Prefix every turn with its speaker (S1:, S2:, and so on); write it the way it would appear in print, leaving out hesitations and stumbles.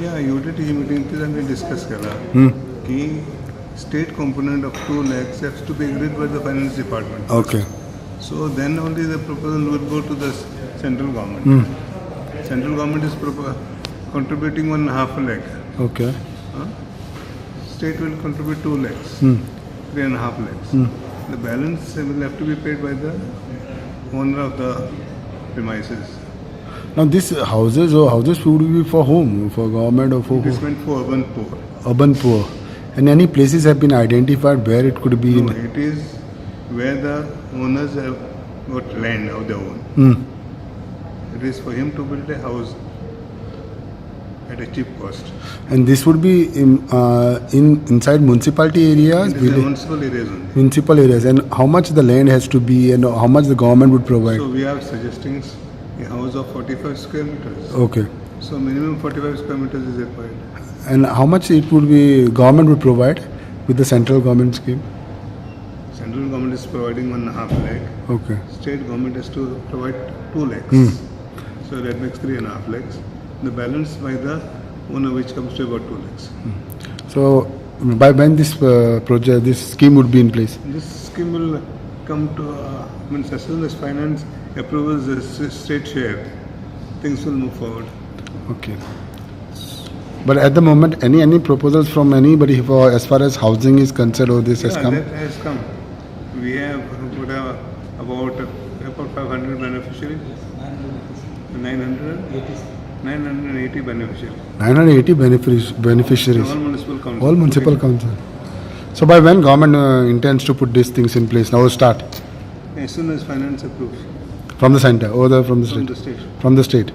S1: या UTT meeting थी हमने डिस्कस करा कि state component of 2 lakhs has to be agreed by the finance department.
S2: Okay.
S1: So then only the proposal will go to the central government. Central government is contributing 1.5 lakh.
S2: Okay.
S1: State will contribute 2 lakhs, 3.5 lakhs. The balance will have to be paid by the owner of the premises.
S2: Now these houses would be for whom? For government or for
S1: It is
S2: who?
S1: meant for urban poor.
S2: Urban poor. And any places have been identified where it could be
S1: No,
S2: in?
S1: it is where the owners have got land of their own. It is for him to build a house at a cheap cost.
S2: And this would be inside municipality areas?
S1: It is the municipal areas only.
S2: Municipal areas. And how much the land has to be and how much the government would provide?
S1: So we are suggesting a house of 45 square meters.
S2: Okay.
S1: So minimum 45 square meters is required.
S2: And how much it would be government would provide with the central government scheme?
S1: Central government is providing 1.5 lakh.
S2: Okay.
S1: State government has to provide 2 lakhs. So that makes 3.5 lakhs. The balance by the owner, which comes to about 2 lakhs.
S2: So by when this project, this scheme would be in place?
S1: This scheme will come to, as soon as finance approves the state share, things will move forward.
S2: Okay. But at the moment, any proposals from anybody for as far as housing is concerned, or this has come?
S1: That has come. We have about 500 beneficiaries. 980 beneficiaries.
S2: 980 beneficiaries.
S1: All municipal council.
S2: All municipal council. So by when government intends to put these things in place? Now start
S1: As soon as finance approves
S2: from the center or from the state?
S1: from the state.
S2: From the state.